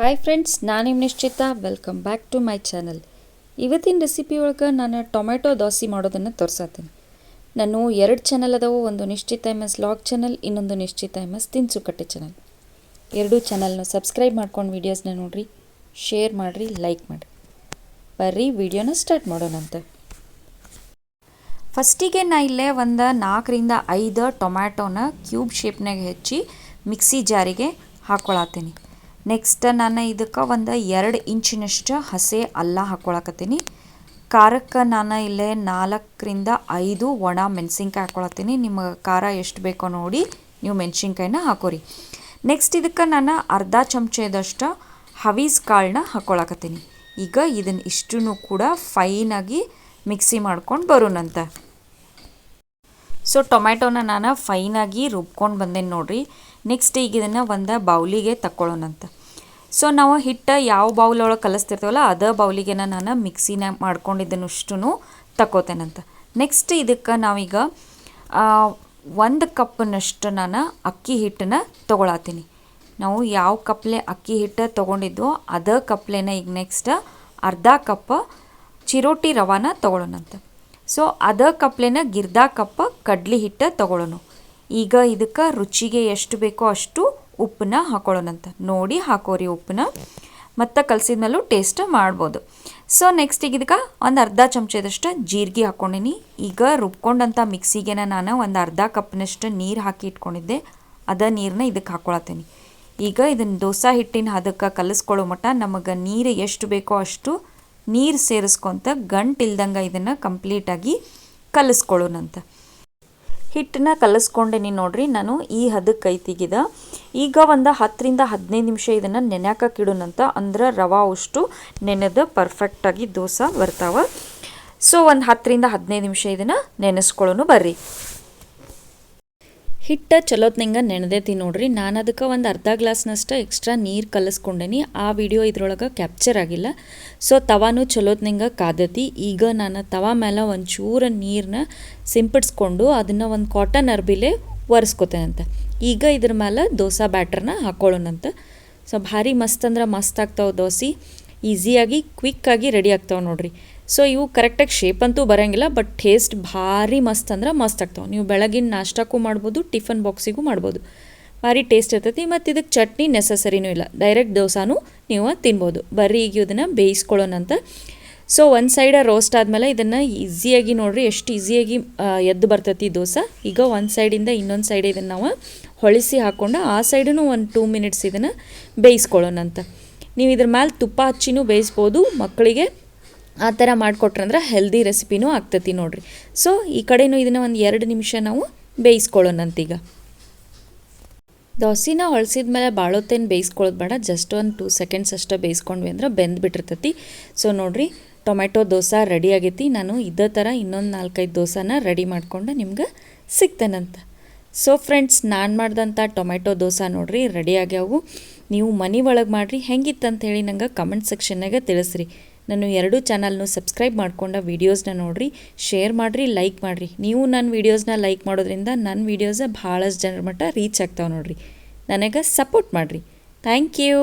Hi friends, ನಾನು ನಿಮ್ಮ ನಿಶ್ಚಿತ. Welcome back to my channel. ಇವತ್ತಿನ ರೆಸಿಪಿ ಒಳಗೆ ನಾನು ಟೊಮೆಟೊ ದೋಸೆ ಮಾಡೋದನ್ನು ತೋರಿಸತ್ತೀನಿ. ನಾನು 2 ಚಾನಲ್ ಅದಾವು. ಒಂದು ನಿಶ್ಚಿತ MS ಲಾಗ್ ಚಾನಲ್, ಇನ್ನೊಂದು ನಿಶ್ಚಿತ MS ತಿನಿಸುಕಟ್ಟೆ ಚಾನಲ್. 2 ಚಾನಲ್ನ ಸಬ್ಸ್ಕ್ರೈಬ್ ಮಾಡ್ಕೊಂಡು ವೀಡಿಯೋಸ್ನ ನೋಡಿರಿ, ಶೇರ್ ಮಾಡಿರಿ, ಲೈಕ್ ಮಾಡಿರಿ. ಬರ್ರಿ ವಿಡಿಯೋನ ಸ್ಟಾರ್ಟ್ ಮಾಡೋಣಂತ. ಫಸ್ಟಿಗೆ ನಾ ಇಲ್ಲೇ ಒಂದು 4 ರಿಂದ 5 ಟೊಮ್ಯಾಟೋನ ಕ್ಯೂಬ್ ಶೇಪ್ನಾಗ ಹೆಚ್ಚಿ ಮಿಕ್ಸಿ ಜಾರಿಗೆ ಹಾಕ್ಕೊಳತ್ತೀನಿ. ನೆಕ್ಸ್ಟ್ ನಾನು ಇದಕ್ಕೆ ಒಂದು 2 ಇಂಚಿನಷ್ಟು ಹಸೆ ಅಲ್ಲ ಹಾಕ್ಕೊಳಕತ್ತೀನಿ. ಖಾರಕ್ಕೆ ನಾನು ಇಲ್ಲೇ 4 ರಿಂದ 5 ಒಣ ಮೆಣಸಿನ್ಕಾಯಿ ಹಾಕ್ಕೊಳತ್ತೀನಿ. ನಿಮಗೆ ಖಾರ ಎಷ್ಟು ಬೇಕೋ ನೋಡಿ ನೀವು ಮೆಣಸಿನ್ಕಾಯಿನ ಹಾಕೋರಿ. ನೆಕ್ಸ್ಟ್ ಇದಕ್ಕೆ ನಾನು ಅರ್ಧ ಚಮಚದಷ್ಟು ಹವೀಸ್ ಕಾಳನ್ನ ಹಾಕ್ಕೊಳಕತ್ತೀನಿ. ಈಗ ಇದನ್ನು ಇಷ್ಟೂ ಕೂಡ ಫೈನಾಗಿ ಮಿಕ್ಸಿ ಮಾಡ್ಕೊಂಡು ಬರೋಣಂತ. ಸೊ ಟೊಮ್ಯಾಟೋನ ನಾನು ಫೈನಾಗಿ ರುಬ್ಕೊಂಡು ಬಂದೇನೆ ನೋಡಿರಿ. ನೆಕ್ಸ್ಟ್ ಈಗ ಇದನ್ನು ಒಂದು ಬೌಲಿಗೆ ತಗೊಳ್ಳೋಣಂತ. ಸೊ ನಾವು ಹಿಟ್ಟು ಯಾವ ಬೌಲ್ ಒಳಗೆ ಕಲಿಸ್ತಿರ್ತೀವಲ್ಲ ಅದೇ ಬೌಲಿಗೆ ನಾನು ಮಿಕ್ಸಿನ ಮಾಡ್ಕೊಂಡಿದ್ದನ್ನಷ್ಟು ತಗೋತೇನಂತ. ನೆಕ್ಸ್ಟ್ ಇದಕ್ಕೆ ನಾವೀಗ 1 ಕಪ್ನಷ್ಟು ನಾನು ಅಕ್ಕಿ ಹಿಟ್ಟನ್ನು ತೊಗೊಳತ್ತೀನಿ. ನಾವು ಯಾವ ಕಪ್ಲೆ ಅಕ್ಕಿ ಹಿಟ್ಟು ತೊಗೊಂಡಿದ್ವೋ ಅದೇ ಕಪ್ಲೆನ ಈಗ ನೆಕ್ಸ್ಟ್ ಅರ್ಧ ಕಪ್ ಚಿರೋಟಿ ರವಾನ ತೊಗೊಳ್ಳೋಣಂತ. ಸೊ ಅದೇ ಕಪ್ಲೆನ ಗಿರ್ದಾ ಕಪ್ ಕಡ್ಲಿ ಹಿಟ್ಟು ತೊಗೊಳ್ಳೋಣ. ಈಗ ಇದಕ್ಕೆ ರುಚಿಗೆ ಎಷ್ಟು ಬೇಕೋ ಅಷ್ಟು ಉಪ್ಪನ್ನ ಹಾಕೊಳ್ಳೋಣಂತ. ನೋಡಿ ಹಾಕೋರಿ ಉಪ್ಪನ್ನ, ಮತ್ತು ಕಲಸಿದ್ಮೇಲೂ ಟೇಸ್ಟ್ ಮಾಡ್ಬೋದು. ಸೊ ನೆಕ್ಸ್ಟ್ ಈಗ ಇದಕ್ಕೆ ಒಂದು ಅರ್ಧ ಚಮಚದಷ್ಟು ಜೀರಿಗೆ ಹಾಕ್ಕೊಂಡಿನಿ. ಈಗ ರುಬ್ಕೊಂಡಂಥ ಮಿಕ್ಸಿಗೆ ನಾನು ಒಂದು ಅರ್ಧ ಕಪ್ನಷ್ಟು ನೀರು ಹಾಕಿ ಇಟ್ಕೊಂಡಿದ್ದೆ. ಅದೇ ನೀರನ್ನ ಇದಕ್ಕೆ ಹಾಕ್ಕೊಳತ್ತೀನಿ. ಈಗ ಇದನ್ನು ದೋಸೆ ಹಿಟ್ಟಿನ ಅದಕ್ಕೆ ಕಲಿಸ್ಕೊಳ್ಳೋ ಮಟ್ಟ ನಮಗೆ ನೀರು ಎಷ್ಟು ಬೇಕೋ ಅಷ್ಟು ನೀರು ಸೇರಿಸ್ಕೊತ ಗಂಟಿಲ್ದಂಗೆ ಇದನ್ನು ಕಂಪ್ಲೀಟಾಗಿ ಕಲಿಸ್ಕೊಳ್ಳೋಣಂತ. ಹಿಟ್ಟನ್ನ ಕಲಿಸ್ಕೊಂಡೇನಿ ನೋಡ್ರಿ. ನಾನು ಈ ಹದಕ್ಕೆ ಐತಿಗಿದ ಈಗ ಒಂದು 10 ರಿಂದ 15 ನಿಮಿಷ ಇದನ್ನು ನೆನೆಯೋಕೆ ಇಡೋಣಂತ. ಅಂದ್ರೆ ರವೆ ಅಷ್ಟು ನೆನೆದು ಪರ್ಫೆಕ್ಟಾಗಿ ದೋಸೆ ಬರ್ತಾವೆ. ಸೊ ಒಂದು 10 ರಿಂದ 15 ನಿಮಿಷ ಇದನ್ನು ನೆನೆಸ್ಕೊಳ್ಳೋನು ಬರ್ರಿ. ಹಿಟ್ಟು ಚಲೋತ್ನಂಗೆ ನೆನೆದೈತಿ ನೋಡ್ರಿ. ನಾನು ಅದಕ್ಕೆ ಒಂದು ಅರ್ಧ ಗ್ಲಾಸ್ನಷ್ಟು ಎಕ್ಸ್ಟ್ರಾ ನೀರು ಕಲಿಸ್ಕೊಂಡೇನಿ. ಆ ವಿಡಿಯೋ ಇದ್ರೊಳಗೆ ಕ್ಯಾಪ್ಚರ್ ಆಗಿಲ್ಲ. ಸೊ ತವಾನು ಚಲೋತ್ನಂಗೆ ಕಾದತಿ. ಈಗ ನಾನು ತವಾ ಮೇಲೆ ಒಂಚೂರು ನೀರನ್ನ ಸಿಂಪಡಿಸ್ಕೊಂಡು ಅದನ್ನು ಒಂದು ಕಾಟನ್ ಅರ್ಬಿಲೆ ಒರೆಸ್ಕೊತೇನಂತ. ಈಗ ಇದ್ರ ಮೇಲೆ ದೋಸೆ ಬ್ಯಾಟ್ರನ್ನ ಹಾಕ್ಕೊಳ್ಳೋಣಂತ. ಸೊ ಭಾರಿ ಮಸ್ತ್ ಅಂದ್ರೆ ಮಸ್ತ್ ಆಗ್ತಾವೆ ದೋಸೆ. ಈಸಿಯಾಗಿ ಕ್ವಿಕ್ಕಾಗಿ ರೆಡಿ ಆಗ್ತಾವೆ ನೋಡ್ರಿ. ಸೊ ಇವು ಕರೆಕ್ಟಾಗಿ ಶೇಪ್ ಅಂತೂ ಬರೋಂಗಿಲ್ಲ, ಬಟ್ ಟೇಸ್ಟ್ ಭಾರಿ ಮಸ್ತ್ ಅಂದ್ರೆ ಮಸ್ತ್ ಆಗ್ತಾವೆ. ನೀವು ಬೆಳಗಿನ ನಾಷ್ಟಕ್ಕೂ ಮಾಡ್ಬೋದು, ಟಿಫನ್ ಬಾಕ್ಸಿಗೂ ಮಾಡ್ಬೋದು. ಭಾರಿ ಟೇಸ್ಟ್ ಇರ್ತೈತಿ. ಮತ್ತು ಇದಕ್ಕೆ ಚಟ್ನಿ ನೆಸಸರಿನೂ ಇಲ್ಲ, ಡೈರೆಕ್ಟ್ ದೋಸಾನು ನೀವು ತಿನ್ಬೋದು. ಬರ್ರಿ ಈಗ ಇದನ್ನು ಬೇಯಿಸ್ಕೊಳ್ಳೋಣಂತ. ಸೊ ಒಂದು ಸೈಡ ರೋಸ್ಟ್ ಆದಮೇಲೆ ಇದನ್ನು ಈಸಿಯಾಗಿ ನೋಡಿರಿ ಎಷ್ಟು ಈಸಿಯಾಗಿ ಎದ್ದು ಬರ್ತೈತಿ ದೋಸೆ. ಈಗ ಒಂದು ಸೈಡಿಂದ ಇನ್ನೊಂದು ಸೈಡ್ ಇದನ್ನು ನಾವು ಹೊಳಿಸಿ ಹಾಕ್ಕೊಂಡು ಆ ಸೈಡೂ ಒಂದು 2 ಮಿನಿಟ್ಸ್ ಇದನ್ನು ಬೇಯಿಸ್ಕೊಳ್ಳೋಣಂತ. ನೀವು ಇದ್ರ ಮೇಲೆ ತುಪ್ಪ ಹಚ್ಚಿನೂ ಬೇಯಿಸ್ಬೋದು. ಮಕ್ಕಳಿಗೆ ಆ ಥರ ಮಾಡಿಕೊಟ್ರಂದ್ರೆ ಹೆಲ್ದಿ ರೆಸಿಪಿನೂ ಆಗ್ತೈತಿ ನೋಡಿರಿ. ಸೊ ಈ ಕಡೆಯೂ ಇದನ್ನು ಒಂದು 2 ನಿಮಿಷ ನಾವು ಬೇಯಿಸ್ಕೊಳ್ಳೋಣಂತೀಗ. ದೋಸೆನ ಹೊಳ್ಸಿದ ಮೇಲೆ ಭಾಳೊತ್ತೇನು ಬೇಯಿಸ್ಕೊಳ್ಳೋದು ಬೇಡ, ಜಸ್ಟ್ ಒಂದು 2 ಸೆಕೆಂಡ್ಸ್ ಅಷ್ಟೇ ಬೇಯಿಸ್ಕೊಂಡ್ವಿ ಅಂದ್ರೆ ಬೆಂದ್ಬಿಟ್ಟಿರ್ತೈತಿ. ಸೊ ನೋಡಿರಿ ಟೊಮೆಟೊ ದೋಸೆ ರೆಡಿ ಆಗೈತಿ. ನಾನು ಇದೇ ಥರ ಇನ್ನೊಂದು 4-5 ದೋಸೆನ ರೆಡಿ ಮಾಡಿಕೊಂಡು ನಿಮ್ಗೆ ಸಿಗ್ತೇನಂತ. ಸೊ ಫ್ರೆಂಡ್ಸ್, ನಾನು ಮಾಡಿದಂಥ ಟೊಮೆಟೊ ದೋಸೆ ನೋಡಿರಿ ರೆಡಿ ಆಗ್ಯಾವು. ನೀವು ಮನೆ ಒಳಗೆ ಮಾಡಿರಿ, ಹೆಂಗಿತ್ತಂತ ಹೇಳಿ ನಂಗೆ ಕಮೆಂಟ್ ಸೆಕ್ಷನ್ನಾಗ ತಿಳಿಸ್ರಿ. ನಾನು 2 ಚಾನಲ್ನು ಸಬ್ಸ್ಕ್ರೈಬ್ ಮಾಡ್ಕೊಂಡು ವೀಡಿಯೋಸ್ನ ನೋಡಿರಿ, ಶೇರ್ ಮಾಡಿರಿ, ಲೈಕ್ ಮಾಡಿರಿ. ನೀವು ನನ್ನ ವೀಡಿಯೋಸ್ನ ಲೈಕ್ ಮಾಡೋದ್ರಿಂದ ನನ್ನ ವೀಡಿಯೋಸ ಭಾಳಷ್ಟು ಜನರ ಮಟ್ಟ ರೀಚ್ ಆಗ್ತಾವೆ ನೋಡಿರಿ. ನನಗೆ ಸಪೋರ್ಟ್ ಮಾಡಿರಿ. Thank you.